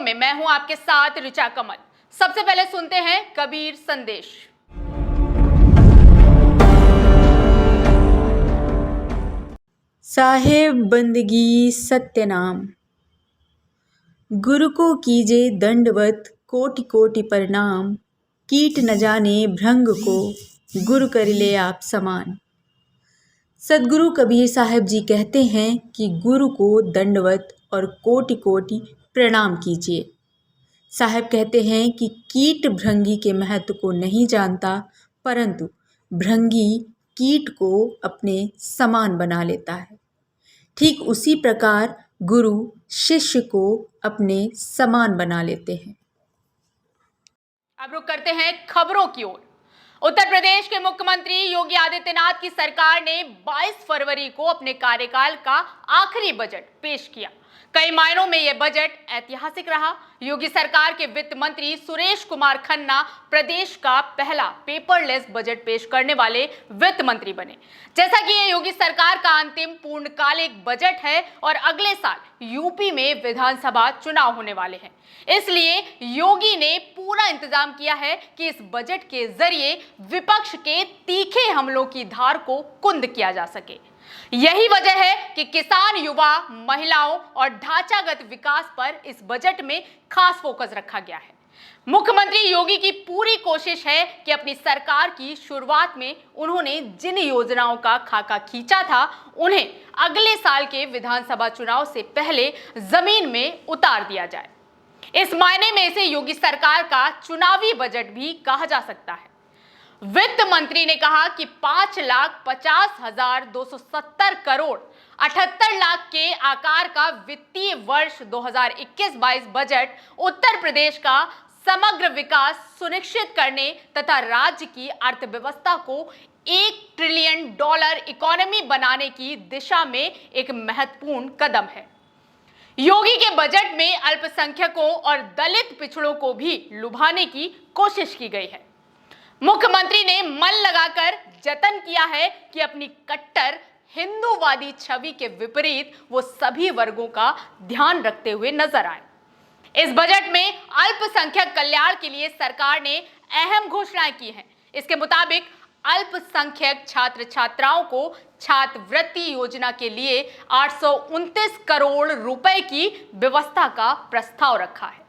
में मैं हूं आपके साथ ऋचा कमल। सबसे पहले सुनते हैं कबीर संदेश। साहेब बंदगी सत्य नाम, गुरु को कीजे दंडवत कोटि कोटि प्रणाम। कीट न जाने भृंग को, गुरु कर ले आप समान। सदगुरु कबीर साहब जी कहते हैं कि गुरु को दंडवत और कोटि कोटि प्रणाम कीजिए। साहब कहते हैं कि कीट भृंगी के महत्व को नहीं जानता, परंतु भृंगी कीट को अपने समान बना लेता है। ठीक उसी प्रकार गुरु शिष्य को अपने समान बना लेते हैं। अब रुक करते हैं खबरों की ओर। उत्तर प्रदेश के मुख्यमंत्री योगी आदित्यनाथ की सरकार ने 22 फरवरी को अपने कार्यकाल का आखिरी बजट पेश किया। कई मायनों में यह बजट ऐतिहासिक रहा। योगी सरकार के वित्त मंत्री सुरेश कुमार खन्ना प्रदेश का पहला पेपरलेस बजट पेश करने वाले वित्त मंत्री बने। जैसा कि यह योगी सरकार का अंतिम पूर्णकालिक बजट है और अगले साल यूपी में विधानसभा चुनाव होने वाले हैं, इसलिए योगी ने पूरा इंतजाम किया है कि इस बजट के जरिए विपक्ष के तीखे हमलों की धार को कुंद किया जा सके। यही वजह है कि किसान, युवा, महिलाओं और ढांचागत विकास पर इस बजट में खास फोकस रखा गया है। मुख्यमंत्री योगी की पूरी कोशिश है कि अपनी सरकार की शुरुआत में उन्होंने जिन योजनाओं का खाका खींचा था, उन्हें अगले साल के विधानसभा चुनाव से पहले जमीन में उतार दिया जाए। इस मायने में इसे योगी सरकार का चुनावी बजट भी कहा जा सकता है। वित्त मंत्री ने कहा कि 5,50,270 करोड़ 78 लाख के आकार का वित्तीय वर्ष 2021-22 बजट उत्तर प्रदेश का समग्र विकास सुनिश्चित करने तथा राज्य की अर्थव्यवस्था को $1 ट्रिलियन इकोनॉमी बनाने की दिशा में एक महत्वपूर्ण कदम है। योगी के बजट में अल्पसंख्यकों और दलित पिछड़ों को भी लुभाने की कोशिश की गई है। मुख्यमंत्री ने मन लगाकर जतन किया है कि अपनी कट्टर हिंदूवादी छवि के विपरीत वो सभी वर्गों का ध्यान रखते हुए नजर आए। इस बजट में अल्पसंख्यक कल्याण के लिए सरकार ने अहम घोषणाएं की हैं। इसके मुताबिक अल्पसंख्यक छात्र छात्राओं को छात्रवृत्ति योजना के लिए 829 करोड़ रुपए की व्यवस्था का प्रस्ताव रखा है।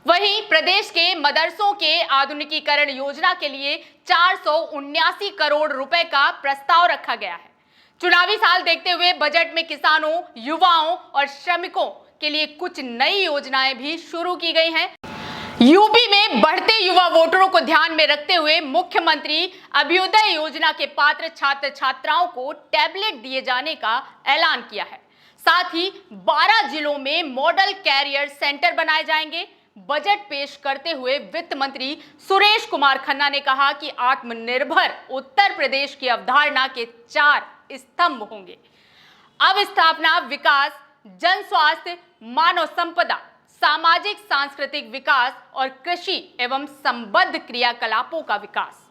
वहीं प्रदेश के मदरसों के आधुनिकीकरण योजना के लिए 479 करोड़ रुपए का प्रस्ताव रखा गया है। चुनावी साल देखते हुए बजट में किसानों, युवाओं और श्रमिकों के लिए कुछ नई योजनाएं भी शुरू की गई हैं। यूपी में बढ़ते युवा वोटरों को ध्यान में रखते हुए मुख्यमंत्री अभ्युदय योजना के पात्र छात्र छात्राओं को टैबलेट दिए जाने का ऐलान किया है। साथ ही 12 जिलों में मॉडल कैरियर सेंटर बनाए जाएंगे। बजट पेश करते हुए वित्त मंत्री सुरेश कुमार खन्ना ने कहा कि आत्मनिर्भर उत्तर प्रदेश की अवधारणा के 4 स्तंभ होंगे: अवस्थापना विकास, जन स्वास्थ्य, मानव संपदा, सामाजिक सांस्कृतिक विकास और कृषि एवं संबद्ध क्रियाकलापों का विकास।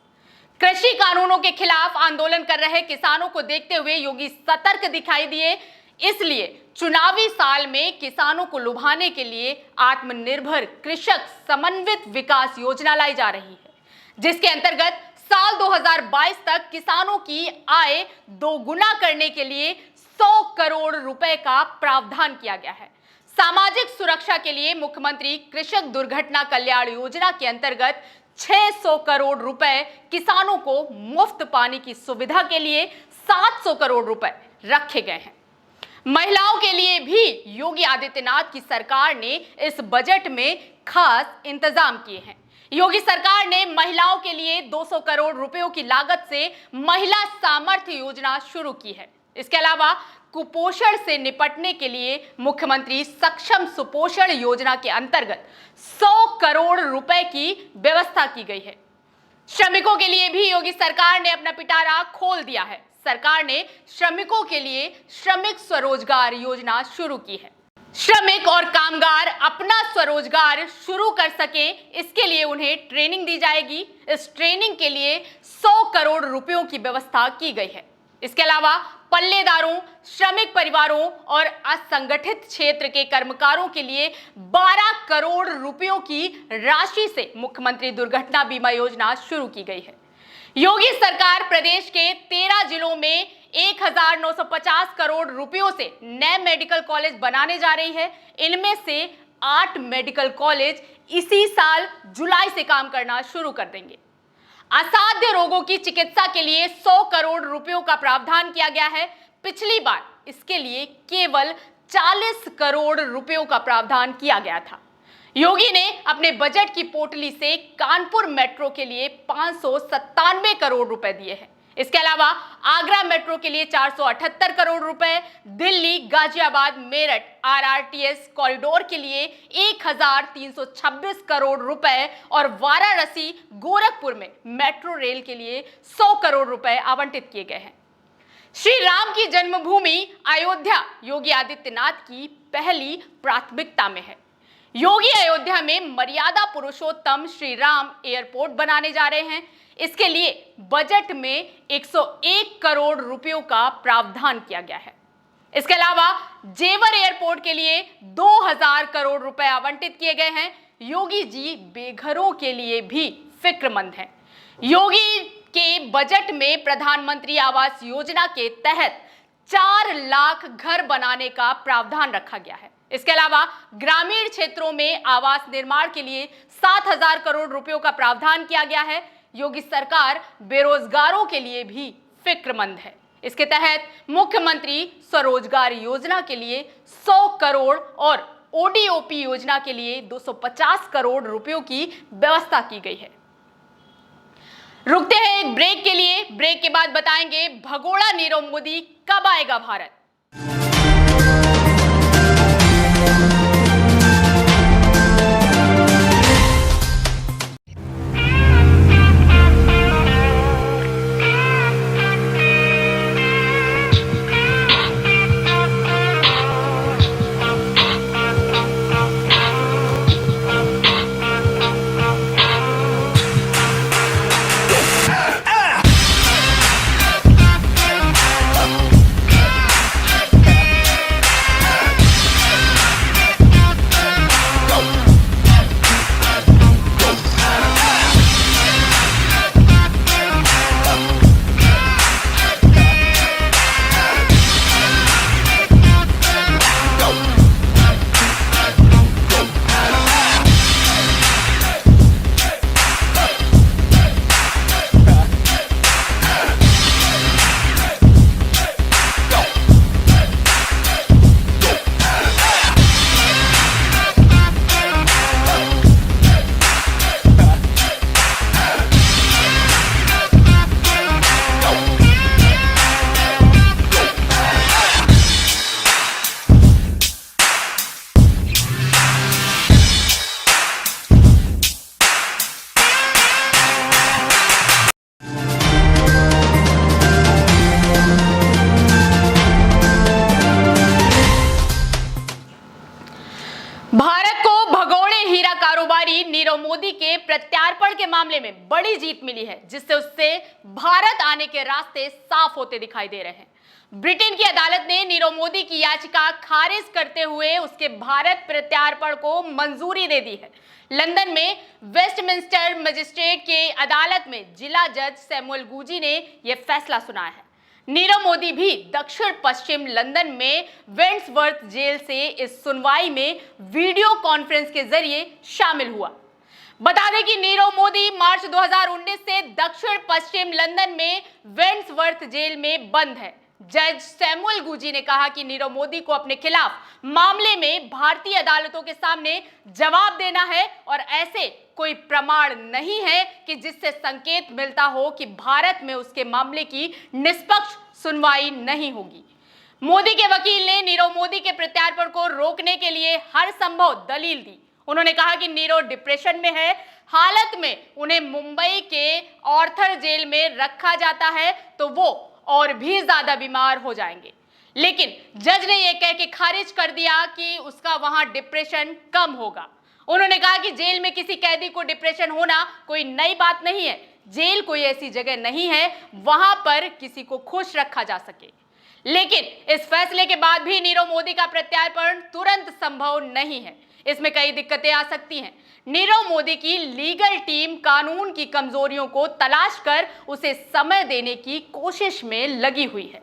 कृषि कानूनों के खिलाफ आंदोलन कर रहे किसानों को देखते हुए योगी सतर्क दिखाई दिए, इसलिए चुनावी साल में किसानों को लुभाने के लिए आत्मनिर्भर कृषक समन्वित विकास योजना लाई जा रही है, जिसके अंतर्गत साल 2022 तक किसानों की आय दोगुना करने के लिए 100 करोड़ रुपए का प्रावधान किया गया है। सामाजिक सुरक्षा के लिए मुख्यमंत्री कृषक दुर्घटना कल्याण योजना के अंतर्गत 600 करोड़ रुपए, किसानों को मुफ्त पानी की सुविधा के लिए 700 करोड़ रुपए रखे गए हैं। महिलाओं के लिए भी योगी आदित्यनाथ की सरकार ने इस बजट में खास इंतजाम किए हैं। योगी सरकार ने महिलाओं के लिए 200 करोड़ रुपयों की लागत से महिला सामर्थ्य योजना शुरू की है। इसके अलावा कुपोषण से निपटने के लिए मुख्यमंत्री सक्षम सुपोषण योजना के अंतर्गत 100 करोड़ रुपए की व्यवस्था की गई है। श्रमिकों के लिए भी योगी सरकार ने अपना पिटारा खोल दिया है। सरकार ने श्रमिकों के लिए श्रमिक स्वरोजगार योजना शुरू की है। श्रमिक और कामगार अपना स्वरोजगार शुरू कर सकें, इसके लिए उन्हें ट्रेनिंग दी जाएगी। इस ट्रेनिंग के लिए 100 करोड़ रुपयों की व्यवस्था की गई है। इसके अलावा पल्लेदारों, श्रमिक परिवारों और असंगठित क्षेत्र के कर्मकारों के लिए 12 करोड़ रुपयों की राशि से मुख्यमंत्री दुर्घटना बीमा योजना शुरू की गई है। योगी सरकार प्रदेश के 13 जिलों में 1950 करोड़ रुपयों से नए मेडिकल कॉलेज बनाने जा रही है। इनमें से 8 मेडिकल कॉलेज इसी साल जुलाई से काम करना शुरू कर देंगे। असाध्य रोगों की चिकित्सा के लिए 100 करोड़ रुपयों का प्रावधान किया गया है। पिछली बार इसके लिए केवल 40 करोड़ रुपयों का प्रावधान किया गया था। योगी ने अपने बजट की पोटली से कानपुर मेट्रो के लिए 597 करोड़ रुपए दिए हैं। इसके अलावा आगरा मेट्रो के लिए 478 करोड़ रुपए, दिल्ली, गाजियाबाद, मेरठ आरआरटीएस कॉरिडोर के लिए 1326 करोड़ रुपए और वाराणसी, गोरखपुर में मेट्रो रेल के लिए 100 करोड़ रुपए आवंटित किए गए हैं। श्री राम की जन्मभूमि अयोध्या योगी आदित्यनाथ की पहली प्राथमिकता में है। योगी अयोध्या में मर्यादा पुरुषोत्तम श्री राम एयरपोर्ट बनाने जा रहे हैं। इसके लिए बजट में 101 करोड़ रुपयों का प्रावधान किया गया है। इसके अलावा जेवर एयरपोर्ट के लिए 2000 करोड़ रुपए आवंटित किए गए हैं। योगी जी बेघरों के लिए भी फिक्रमंद हैं। योगी के बजट में प्रधानमंत्री आवास योजना के तहत 4 लाख घर बनाने का प्रावधान रखा गया है। इसके अलावा ग्रामीण क्षेत्रों में आवास निर्माण के लिए 7000 करोड़ रुपयों का प्रावधान किया गया है। योगी सरकार बेरोजगारों के लिए भी फिक्रमंद है। इसके तहत मुख्यमंत्री स्वरोजगार योजना के लिए 100 करोड़ और ओडीओपी योजना के लिए 250 करोड़ रुपयों की व्यवस्था की गई है। रुकते हैं एक ब्रेक के लिए। ब्रेक के बाद बताएंगे भगोड़ा नीरव मोदी कब आएगा भारत। नीरव मोदी के प्रत्यार्पण के मामले में बड़ी जीत मिली है, जिससे उससे भारत आने के रास्ते साफ होते दिखाई दे रहे हैं। ब्रिटेन की अदालत ने नीरव मोदी की याचिका खारिज करते हुए उसके भारत प्रत्यार्पण को मंजूरी दे दी है। लंदन में वेस्टमिंस्टर मजिस्ट्रेट के अदालत में जिला जज सैमुअल गुजी ने यह फैसला सुनाया है। नीरव मोदी भी दक्षिण पश्चिम लंदन में वेंट्सवर्थ जेल से इस सुनवाई में वीडियो कॉन्फ्रेंस के जरिए शामिल हुआ। बता दें कि नीरव मोदी मार्च 2019 से दक्षिण पश्चिम लंदन में वेंट्सवर्थ जेल में बंद है। जज सैमुअल गुजी ने कहा कि नीरव मोदी को अपने खिलाफ मामले में भारतीय अदालतों के सामने जवाब देना है और ऐसे कोई प्रमाण नहीं है कि जिससे संकेत मिलता हो कि भारत में उसके मामले की निष्पक्ष सुनवाई नहीं होगी। मोदी के वकील ने नीरव मोदी के प्रत्यार्पण को रोकने के लिए हर संभव दलील दी। उन्होंने कहा कि नीरव डिप्रेशन में है, हालत में उन्हें मुंबई के ऑर्थर जेल में रखा जाता है तो वो और भी ज्यादा बीमार हो जाएंगे। लेकिन जज ने यह कह के खारिज कर दिया कि उसका वहां डिप्रेशन कम होगा। उन्होंने कहा कि जेल में किसी कैदी को डिप्रेशन होना कोई नई बात नहीं है। जेल कोई ऐसी जगह नहीं है वहां पर किसी को खुश रखा जा सके। लेकिन इस फैसले के बाद भी नीरव मोदी का प्रत्यार्पण तुरंत संभव नहीं है। इसमें कई दिक्कतें आ सकती हैं। नीरव मोदी की लीगल टीम कानून की कमजोरियों को तलाश कर उसे समय देने की कोशिश में लगी हुई है।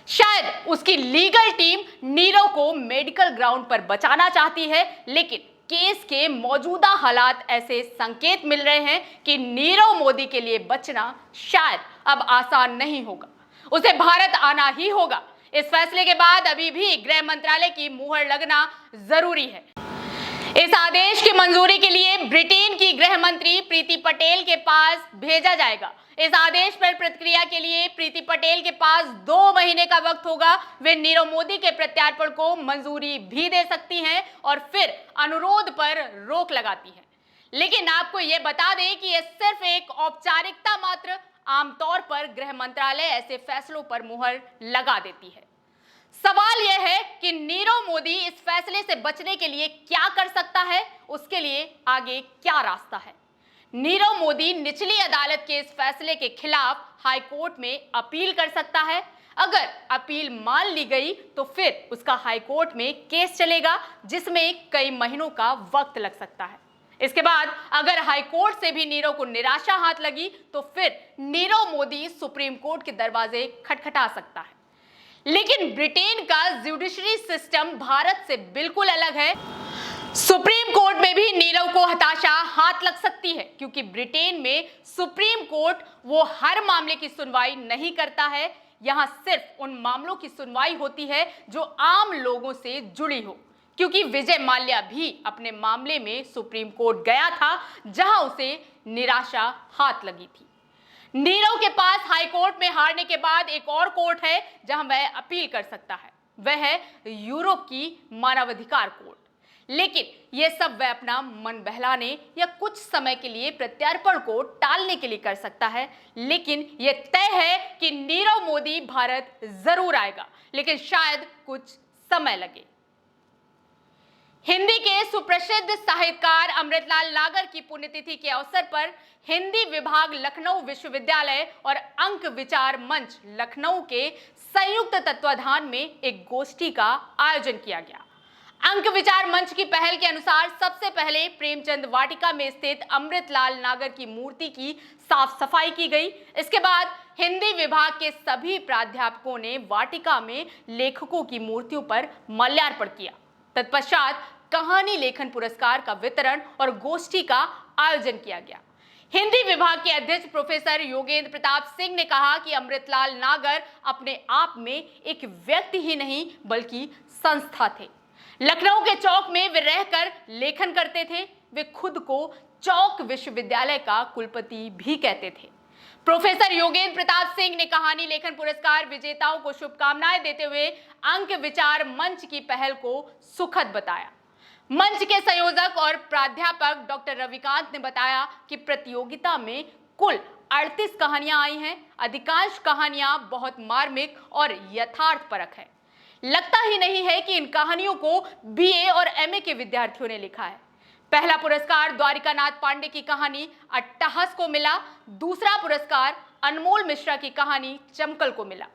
शायद उसकी लीगल टीम नीरव को मेडिकल ग्राउंड पर बचाना चाहती है, लेकिन केस के मौजूदा हालात ऐसे संकेत मिल रहे हैं कि नीरव मोदी के लिए बचना शायद अब आसान नहीं होगा। उसे भारत आना ही होगा। इस फैसले के बाद अभी भी गृह मंत्रालय की मुहर लगना जरूरी है। इस आदेश की मंजूरी के लिए ब्रिटेन की गृह मंत्री प्रीति पटेल के पास भेजा जाएगा। इस आदेश पर प्रतिक्रिया के लिए प्रीति पटेल के पास 2 महीने का वक्त होगा। वे नीरव मोदी के प्रत्यार्पण को मंजूरी भी दे सकती हैं और फिर अनुरोध पर रोक लगाती हैं। लेकिन आपको यह बता दें कि यह सिर्फ एक औपचारिकता मात्र। आमतौर पर गृह मंत्रालय ऐसे फैसलों पर मुहर लगा देती है। सवाल यह है कि नीरव मोदी इस फैसले से बचने के लिए क्या कर सकता है, उसके लिए आगे क्या रास्ता है। नीरव मोदी निचली अदालत के इस फैसले के खिलाफ हाई कोर्ट में अपील कर सकता है। अगर अपील मान ली गई तो फिर उसका हाई कोर्ट में केस चलेगा, जिसमें कई महीनों का वक्त लग सकता है। इसके बाद अगर हाई कोर्ट से भी नीरव को निराशा हाथ लगी तो फिर नीरव मोदी सुप्रीम कोर्ट के दरवाजे खटखटा सकता है। लेकिन ब्रिटेन का जुडिशरी सिस्टम भारत से बिल्कुल अलग है। सुप्रीम कोर्ट में भी नीरव को हताशा हाथ लग सकती है, क्योंकि ब्रिटेन में सुप्रीम कोर्ट वो हर मामले की सुनवाई नहीं करता है। यहां सिर्फ उन मामलों की सुनवाई होती है जो आम लोगों से जुड़ी हो, क्योंकि विजय माल्या भी अपने मामले में सुप्रीम कोर्ट गया था, जहां उसे निराशा हाथ लगी थी। नीरव के पास हाई कोर्ट में हारने के बाद एक और कोर्ट है जहां वह अपील कर सकता है। वह है यूरोप की मानवाधिकार कोर्ट। लेकिन यह सब वह अपना मन बहलाने या कुछ समय के लिए प्रत्यार्पण को टालने के लिए कर सकता है। लेकिन यह तय है कि नीरव मोदी भारत जरूर आएगा, लेकिन शायद कुछ समय लगे। हिंदी के सुप्रसिद्ध साहित्यकार अमृतलाल नागर की पुण्यतिथि के अवसर पर हिंदी विभाग लखनऊ विश्वविद्यालय और अंक विचार मंच लखनऊ के संयुक्त तत्वाधान में एक गोष्ठी का आयोजन किया गया। अंक विचार मंच की पहल के अनुसार सबसे पहले प्रेमचंद वाटिका में स्थित अमृतलाल नागर की मूर्ति की साफ सफाई की गई। इसके बाद हिंदी विभाग के सभी प्राध्यापकों ने वाटिका में लेखकों की मूर्तियों पर माल्यार्पण किया। तत्पश्चात कहानी लेखन पुरस्कार का वितरण और गोष्ठी का आयोजन किया गया। हिंदी विभाग के अध्यक्ष प्रोफेसर योगेंद्र प्रताप सिंह ने कहा कि अमृतलाल नागर अपने आप में एक व्यक्ति ही नहीं बल्कि संस्था थे। लखनऊ के चौक में वे रहकर लेखन करते थे। वे खुद को चौक विश्वविद्यालय का कुलपति भी कहते थे। प्रोफेसर योगेंद्र प्रताप सिंह ने कहानी लेखन पुरस्कार विजेताओं को शुभकामनाएं देते हुए अंक विचार मंच की पहल को सुखद बताया। मंच के संयोजक और प्राध्यापक डॉक्टर रविकांत ने बताया कि प्रतियोगिता में कुल 38 कहानियां आई हैं। अधिकांश कहानियां बहुत मार्मिक और यथार्थपरक है। लगता ही नहीं है कि इन कहानियों को बीए और एमए के विद्यार्थियों ने लिखा है। पहला पुरस्कार द्वारिकानाथ पांडे की कहानी अट्टहास को मिला। दूसरा पुरस्कार अनमोल मिश्रा की कहानी चमकल को मिला।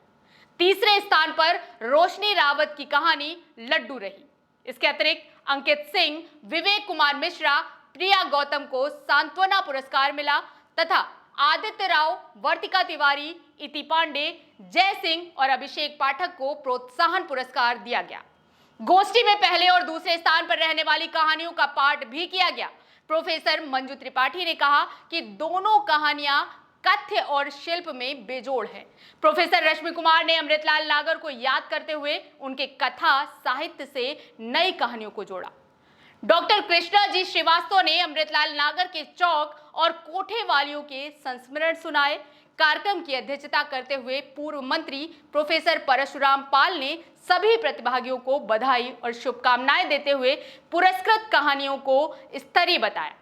तीसरे स्थान पर रोशनी रावत की कहानी लड्डू रही। इसके अतिरिक्त अंकित सिंह, विवेक कुमार मिश्रा, प्रिया गौतम को सांत्वना पुरस्कार मिला तथा आदित्य राव, वर्तिका तिवारी, इति पांडे, जय सिंह और अभिषेक पाठक को प्रोत्साहन पुरस्कार दिया गया। गोष्ठी में पहले और दूसरे स्थान पर रहने वाली कहानियों का पाठ भी किया गया। प्रोफेसर मंजू त्रिपाठी ने कहा कि दोनों कहानियां कथ्य और शिल्प में बेजोड़ है। प्रोफेसर रश्मि कुमार ने अमृतलाल नागर को याद करते हुए उनके कथा साहित्य से नई कहानियों को जोड़ा। डॉक्टर कृष्णा जी श्रीवास्तव ने अमृतलाल नागर के चौक और कोठे वालियों के संस्मरण सुनाए। कार्यक्रम की अध्यक्षता करते हुए पूर्व मंत्री प्रोफेसर परशुराम पाल ने सभी प्रतिभागियों को बधाई और शुभकामनाएं देते हुए पुरस्कृत कहानियों को स्तरीय बताया।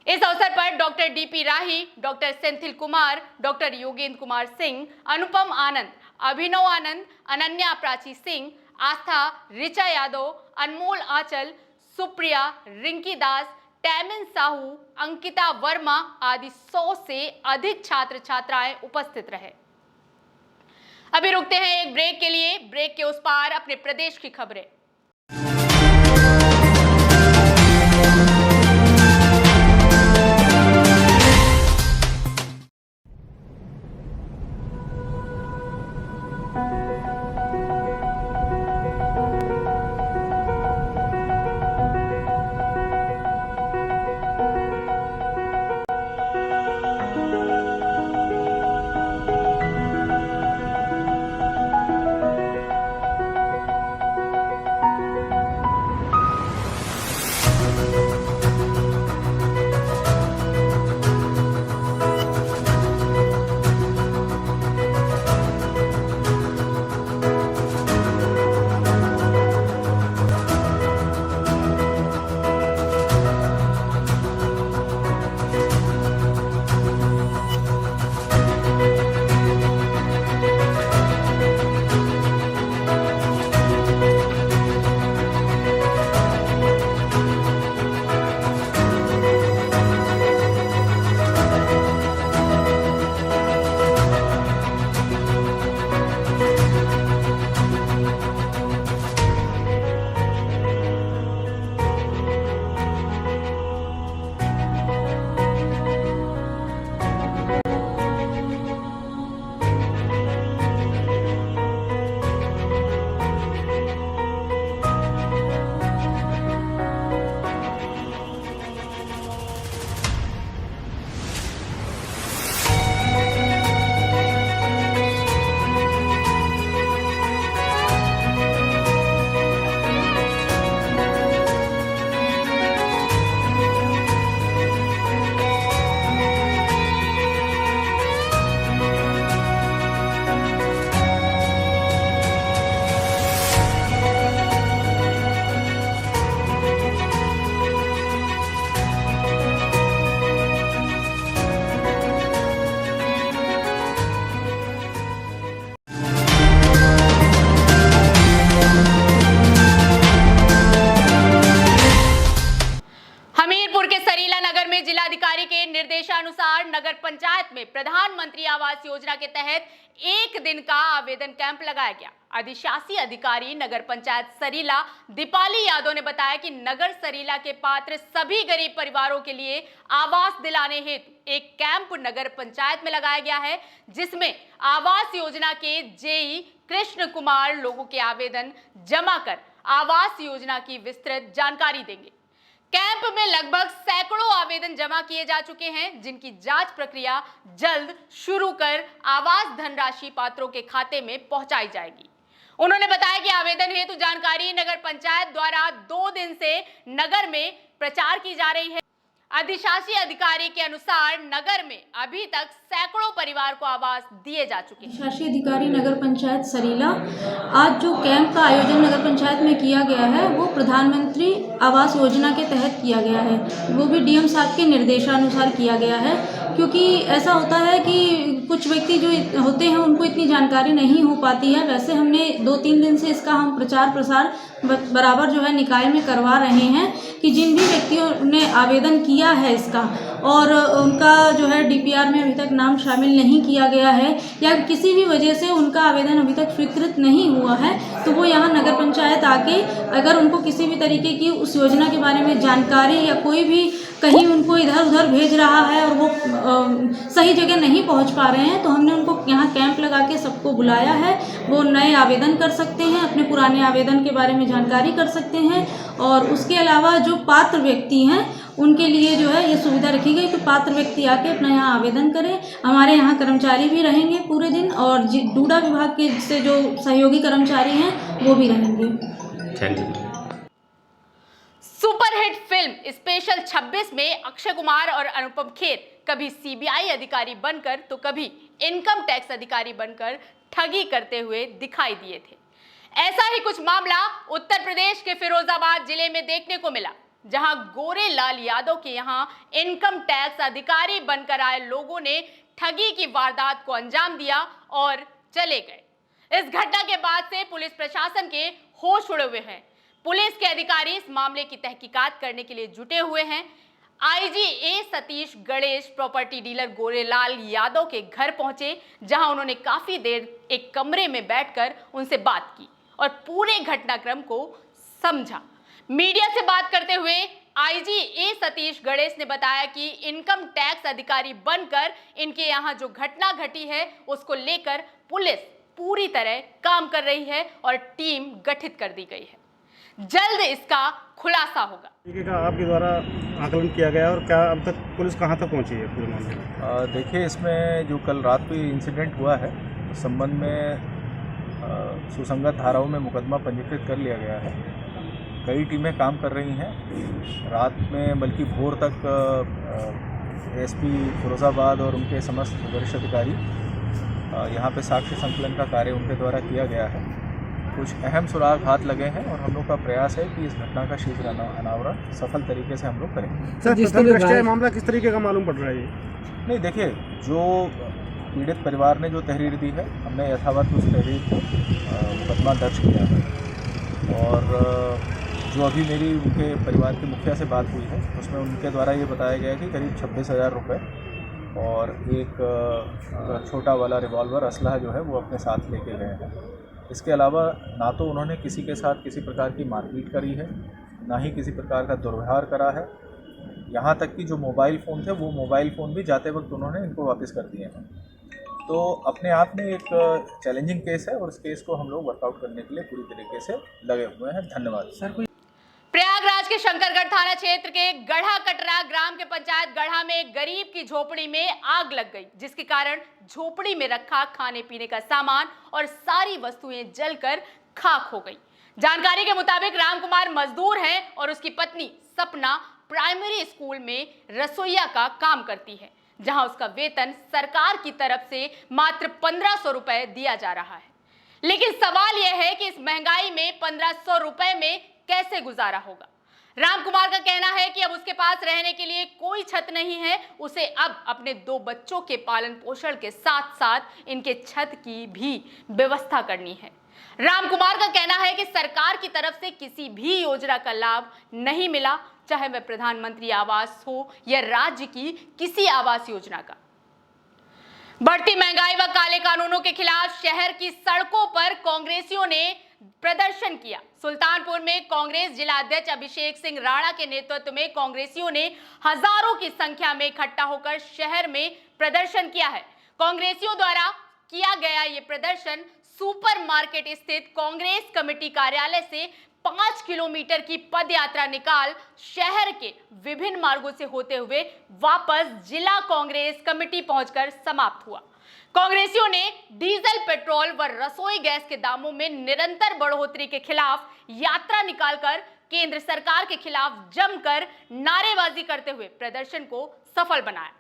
इस अवसर पर डॉक्टर डीपी राही, डॉक्टर सेंथिल कुमार, डॉक्टर योगेंद्र कुमार सिंह, अनुपम आनंद, अभिनव आनंद, अनन्या प्राची सिंह, आस्था, ऋचा यादव, अनमोल आंचल, सुप्रिया, रिंकी दास, टैमिन साहू, अंकिता वर्मा आदि 100 से अधिक छात्र छात्राएं उपस्थित रहे। अभी रुकते हैं एक ब्रेक के लिए। ब्रेक के उस पार अपने प्रदेश की खबरें। जिलाधिकारी के निर्देशानुसार नगर पंचायत में प्रधानमंत्री आवास योजना के तहत 1 दिन का आवेदन कैंप लगाया गया। अधिशासी अधिकारी नगर पंचायत सरीला दीपाली यादव ने बताया कि नगर सरीला के पात्र सभी गरीब परिवारों के लिए आवास दिलाने हेतु एक कैंप नगर पंचायत में लगाया गया है, जिसमें आवास योजना के जेई कृष्ण कुमार लोगों के आवेदन जमा कर आवास योजना की विस्तृत जानकारी देंगे। कैंप में लगभग सैकड़ों आवेदन जमा किए जा चुके हैं, जिनकी जांच प्रक्रिया जल्द शुरू कर आवास धनराशि पात्रों के खाते में पहुंचाई जाएगी। उन्होंने बताया कि आवेदन हेतु जानकारी नगर पंचायत द्वारा 2 दिन से नगर में प्रचार की जा रही है। अधिशासी अधिकारी के अनुसार नगर में अभी तक सैकड़ों परिवार को आवास दिए जा चुके हैं। अधिशासी अधिकारी नगर पंचायत सरीला, आज जो कैंप का आयोजन नगर पंचायत में किया गया है वो प्रधानमंत्री आवास योजना के तहत किया गया है, वो भी डीएम साहब के निर्देशानुसार किया गया है। क्योंकि ऐसा होता है कि कुछ व्यक्ति जो होते हैं उनको इतनी जानकारी नहीं हो पाती है। वैसे हमने 2-3 दिन से इसका हम प्रचार प्रसार बराबर जो है निकाय में करवा रहे हैं कि जिन भी व्यक्तियों ने आवेदन किया है इसका और उनका जो है डीपीआर में अभी तक नाम शामिल नहीं किया गया है या किसी भी वजह से उनका आवेदन अभी तक स्वीकृत नहीं हुआ है, तो वो यहाँ नगर पंचायत आके अगर उनको किसी भी तरीके की उस योजना के बारे में जानकारी या कोई भी कहीं उनको इधर उधर भेज रहा है और वो सही जगह नहीं पहुंच पा रहे हैं, तो हमने उनको यहाँ कैंप लगा के सबको बुलाया है। वो नए आवेदन कर सकते हैं, अपने पुराने आवेदन के बारे में जानकारी कर सकते हैं और उसके अलावा जो पात्र व्यक्ति हैं उनके लिए जो है ये सुविधा रखी गई कि पात्र व्यक्ति आके अपना यहाँ आवेदन करें। हमारे यहाँ कर्मचारी भी रहेंगे पूरे दिन और डूडा विभाग के से जो सहयोगी कर्मचारी हैं वो भी रहेंगे। Thank you. Superhit film special 26 में अक्षय कुमार और अनुपम खेर कभी सीबीआई अधिकारी बनकर तो कभी इनकम टैक्स अधिकारी बनकर ठगी करते हुए दिखाई दिए थे। ऐसा ही कुछ मामला उत्तर प्रदेश के फिरोजाबाद जिले में देखने को मिला, जहां गोरेलाल यादव के यहां इनकम टैक्स अधिकारी बनकर आए लोगों ने ठगी की वारदात को अंजाम दिया और चले गए। इस घटना के बाद से पुलिस प्रशासन के होश उड़े हुए हैं। पुलिस के अधिकारी इस मामले की तहकीकात करने के लिए जुटे हुए हैं। आईजी ए सतीश गणेश प्रॉपर्टी डीलर गोरेलाल यादव के घर पहुंचे, जहां उन्होंने काफी देर एक कमरे में बैठकर उनसे बात की और पूरे घटनाक्रम को समझा। मीडिया से बात करते हुए आईजी ए सतीश गणेश ने बताया कि इनकम टैक्स अधिकारी बनकर इनके यहां जो घटना घटी है उसको लेकर पुलिस पूरी तरह काम कर रही है और टीम गठित कर दी गई है। जल्द इसका खुलासा होगा। आपके द्वारा आकलन किया गया और क्या अब तक पुलिस कहां तक पहुंची है पूरे मामले में? देखिए, इसमें जो कल रात को इंसिडेंट हुआ है उस संबंध में सुसंगत धाराओं में मुकदमा पंजीकृत कर लिया गया है। कई टीमें काम कर रही हैं। रात में बल्कि भोर तक एसपी फिरोज़ाबाद और उनके समस्त वरिष्ठ अधिकारी यहाँ पे साक्ष्य संकलन का कार्य उनके द्वारा किया गया है। कुछ अहम सुराग हाथ लगे हैं और हम लोग का प्रयास है कि इस घटना का शीघ्र अनावरण सफल तरीके से हम लोग करेंगे। सर, प्रथम दृष्टया मामला किस तरीके का मालूम पड़ रहा है? नहीं, देखिए, जो पीड़ित परिवार ने जो तहरीर दी है, हमने यथावत उस तहरीर को मुकदमा दर्ज किया है और जो अभी मेरी उनके परिवार के मुखिया से बात हुई है उसमें उनके द्वारा ये बताया गया कि करीब 26,000 रुपये और एक छोटा वाला रिवॉल्वर असलहा जो है वो अपने साथ लेके गए हैं। इसके अलावा ना तो उन्होंने किसी के साथ किसी प्रकार की मारपीट करी है, ना ही किसी प्रकार का दुर्व्यवहार करा है। यहाँ तक कि जो मोबाइल फ़ोन थे वो मोबाइल फ़ोन भी जाते वक्त उन्होंने इनको वापस कर दिए हैं। तो अपने आप में एक चैलेंजिंग केस है और इस केस को हम लोग वर्कआउट करने के लिए पूरी तरीके से लगे हुए हैं। धन्यवाद। सर, प्रयागराज के शंकरगढ़ थाना क्षेत्र के गढ़ा कटरा ग्राम के पंचायत गढ़ा में एक गरीब की झोपड़ी में आग लग गई, जिसके कारण झोपड़ी में रखा खाने पीने का सामान और सारी वस्तुएं जलकर खाक हो गई। जानकारी के मुताबिक राम कुमार मजदूर हैं और उसकी पत्नी सपना प्राइमरी स्कूल में रसोइया का काम करती है, जहां उसका वेतन सरकार की तरफ से मात्र 1,500 रुपए दिया जा रहा है। लेकिन सवाल यह है कि इस महंगाई में 1,500 रुपए में कैसे गुजारा होगा। राम कुमार का कहना है कि अब उसके पास रहने के लिए कोई छत नहीं है, उसे अब अपने 2 बच्चों के पालन पोषण के साथ साथ इनके छत की भी व्यवस्था करनी है। राम कुमार का कहना है कि सरकार की तरफ से किसी भी योजना का लाभ नहीं मिला, चाहे वह प्रधानमंत्री आवास हो या राज्य की किसी आवास योजना का। बढ़ती महंगाई व काले कानूनों के खिलाफ शहर की सड़कों पर कांग्रेसियों ने प्रदर्शन किया। सुल्तानपुर में कांग्रेस जिला अध्यक्ष अभिषेक सिंह राणा के नेतृत्व में कांग्रेसियों ने हजारों की संख्या में इकट्ठा होकर शहर में प्रदर्शन किया है। कांग्रेसियों द्वारा किया गया ये प्रदर्शन सुपरमार्केट स्थित कांग्रेस कमेटी कार्यालय से 5 किलोमीटर की पद यात्रा निकाल शहर के विभिन्न मार्गों से होते हुए वापस जिला कांग्रेस कमेटी पहुंचकर समाप्त हुआ। कांग्रेसियों ने डीजल, पेट्रोल व रसोई गैस के दामों में निरंतर बढ़ोतरी के खिलाफ यात्रा निकालकर केंद्र सरकार के खिलाफ जमकर नारेबाजी करते हुए प्रदर्शन को सफल बनाया।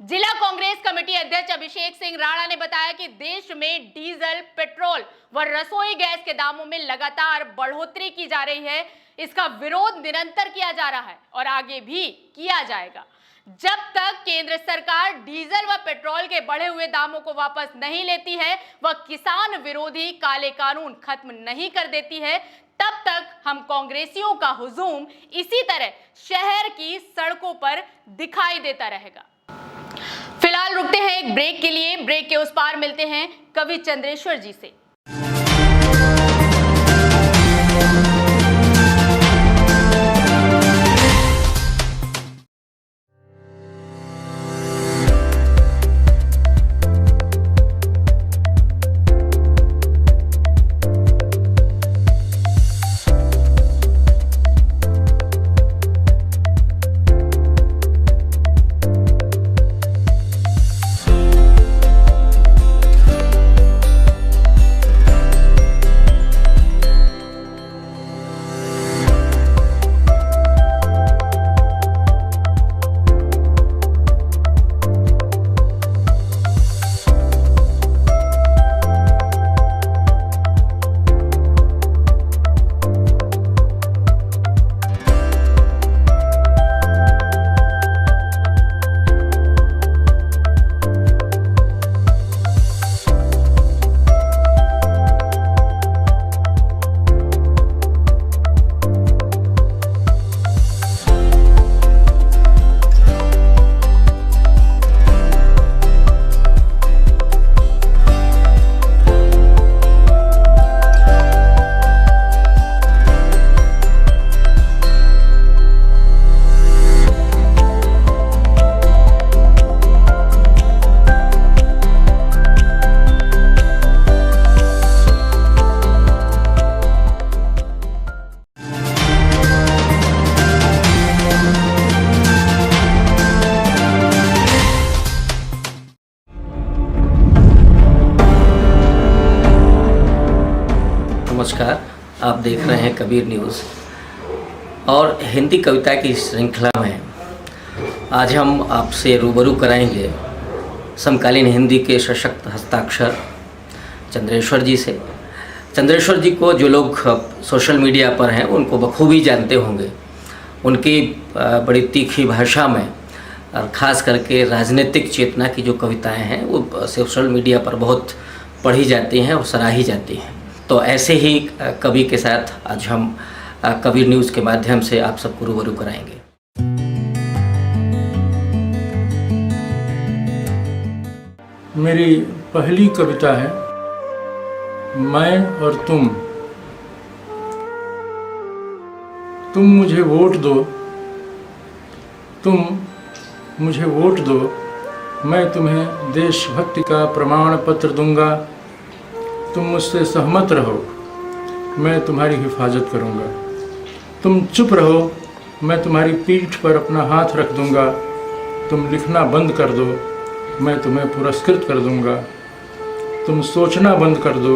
जिला कांग्रेस कमेटी अध्यक्ष अभिषेक सिंह राणा ने बताया कि देश में डीजल, पेट्रोल व रसोई गैस के दामों में लगातार बढ़ोतरी की जा रही है। इसका विरोध निरंतर किया जा रहा है और आगे भी किया जाएगा। जब तक केंद्र सरकार डीजल व पेट्रोल के बढ़े हुए दामों को वापस नहीं लेती है व किसान विरोधी काले कानून खत्म नहीं कर देती है, तब तक हम कांग्रेसियों का हुजूम इसी तरह शहर की सड़कों पर दिखाई देता रहेगा। फिलहाल रुकते हैं एक ब्रेक के लिए। ब्रेक के उस पार मिलते हैं कवि चंद्रेश्वर जी से। नमस्कार। आप देख रहे हैं कबीर न्यूज़ और हिंदी कविता की श्रृंखला में आज हम आपसे रूबरू कराएंगे समकालीन हिंदी के सशक्त हस्ताक्षर चंद्रेश्वर जी से। चंद्रेश्वर जी को जो लोग सोशल मीडिया पर हैं उनको बखूबी जानते होंगे। उनकी बड़ी तीखी भाषा में और ख़ास करके राजनीतिक चेतना की जो कविताएं हैं वो सोशल मीडिया पर बहुत पढ़ी जाती हैं और सराही जाती हैं। तो ऐसे ही कवि के साथ आज हम कबीर न्यूज़ के माध्यम से आप सबको रूबरू कराएंगे। मेरी पहली कविता है मैं और तुम मुझे वोट दो, तुम मुझे वोट दो, मैं तुम्हें देशभक्ति का प्रमाण पत्र दूंगा। तुम मुझसे सहमत रहो, मैं तुम्हारी हिफाजत करूंगा। तुम चुप रहो, मैं तुम्हारी पीठ पर अपना हाथ रख दूंगा। तुम लिखना बंद कर दो, मैं तुम्हें पुरस्कृत कर दूंगा। तुम सोचना बंद कर दो,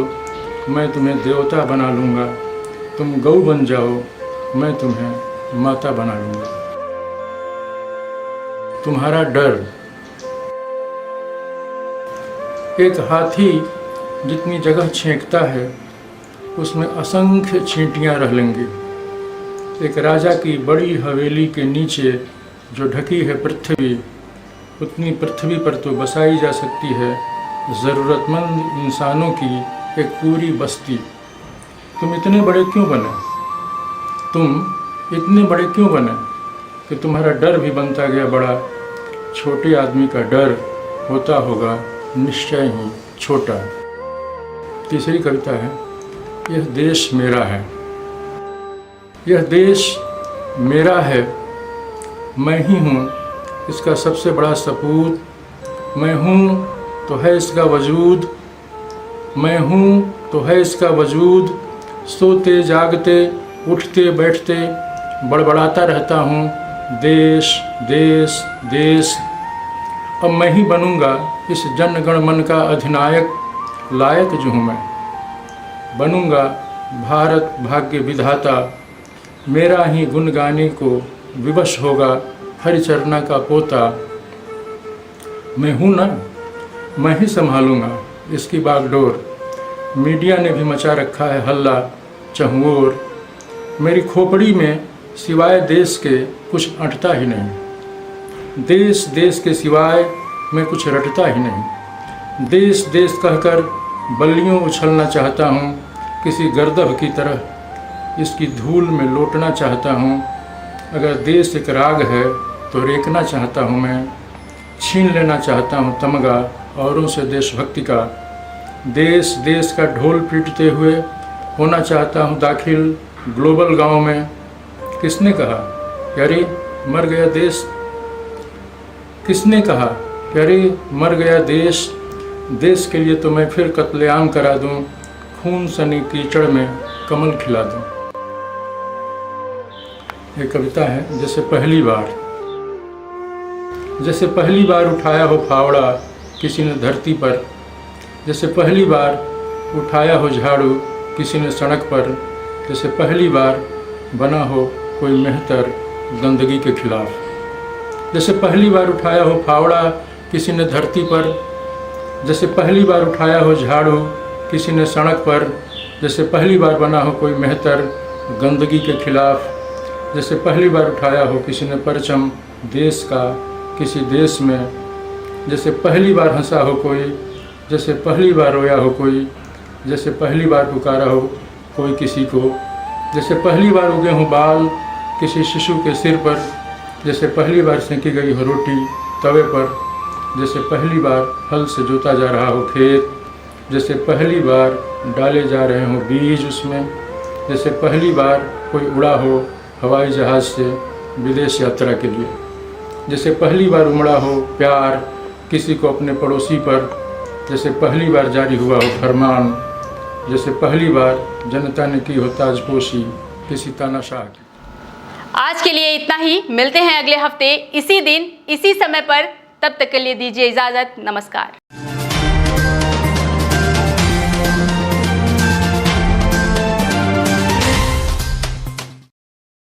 मैं तुम्हें देवता बना लूँगा। तुम गौ बन जाओ, मैं तुम्हें माता बना लूँगा। तुम्हारा डर। एक हाथी जितनी जगह छींकता है उसमें असंख्य चींटियाँ रह लेंगी। एक राजा की बड़ी हवेली के नीचे जो ढकी है पृथ्वी, उतनी पृथ्वी पर तो बसाई जा सकती है ज़रूरतमंद इंसानों की एक पूरी बस्ती। तुम इतने बड़े क्यों बने? तुम इतने बड़े क्यों बने कि तुम्हारा डर भी बनता गया बड़ा? छोटे आदमी का डर होता होगा निश्चय ही छोटा। तीसरी कविता है यह देश मेरा है। यह देश मेरा है, मैं ही हूँ इसका सबसे बड़ा सपूत। मैं हूँ तो है इसका वजूद, मैं हूँ तो है इसका वजूद। सोते जागते उठते बैठते बड़बड़ाता रहता हूँ देश देश देश। अब मैं ही बनूँगा इस जनगण मन का अधिनायक, लायक जो हूँ मैं बनूँगा भारत भाग्य विधाता। मेरा ही गुण गाने को विवश होगा हरिचरना का पोता। मैं हूँ ना, मैं ही संभालूँगा इसकी बागडोर। मीडिया ने भी मचा रखा है हल्ला चहुओर। मेरी खोपड़ी में सिवाय देश के कुछ अटता ही नहीं। देश देश के सिवाय मैं कुछ रटता ही नहीं। देश देश कहकर बल्लियों उछलना चाहता हूँ, किसी गर्दभ की तरह इसकी धूल में लौटना चाहता हूँ। अगर देश एक राग है तो रेखना चाहता हूँ मैं, छीन लेना चाहता हूँ तमगा औरों से देशभक्ति का। देश देश का ढोल पीटते हुए होना चाहता हूँ दाखिल ग्लोबल गांव में। किसने कहा यारे मर गया देश? किसने कहा यारे मर गया देश? देश के लिए तो मैं फिर कत्लेआम करा दूँ, खून सनी कीचड़ में कमल खिला दूँ। ये कविता है जैसे पहली बार। जैसे पहली बार उठाया हो फावड़ा किसी ने धरती पर, जैसे पहली बार उठाया हो झाड़ू किसी ने सड़क पर, जैसे पहली बार बना हो कोई मेहतर गंदगी के खिलाफ। जैसे पहली बार उठाया हो फावड़ा किसी ने धरती पर, जैसे पहली बार उठाया हो झाड़ू किसी ने सड़क पर, जैसे पहली बार बना हो कोई मेहतर गंदगी के खिलाफ। जैसे पहली बार उठाया हो किसी ने परचम देश का किसी देश में, जैसे पहली बार हंसा हो कोई, जैसे पहली बार रोया हो कोई, जैसे पहली बार पुकारा हो कोई किसी को, जैसे पहली बार उगे हों बाल किसी शिशु के सिर पर, जैसे पहली बार सेंकी गई हो रोटी तवे पर, जैसे पहली बार हल से जोता जा रहा हो खेत, जैसे पहली बार डाले जा रहे हों बीज उसमें, जैसे पहली बार कोई उड़ा हो हवाई जहाज़ से विदेश यात्रा के लिए, जैसे पहली बार उमड़ा हो प्यार किसी को अपने पड़ोसी पर, जैसे पहली बार जारी हुआ हो फरमान, जैसे पहली बार जनता ने की हो ताजपोशी किसी तानाशाह की। आज के लिए इतना ही। मिलते हैं अगले हफ्ते इसी दिन इसी समय पर। तब तक के लिए दीजिए इजाजत। नमस्कार।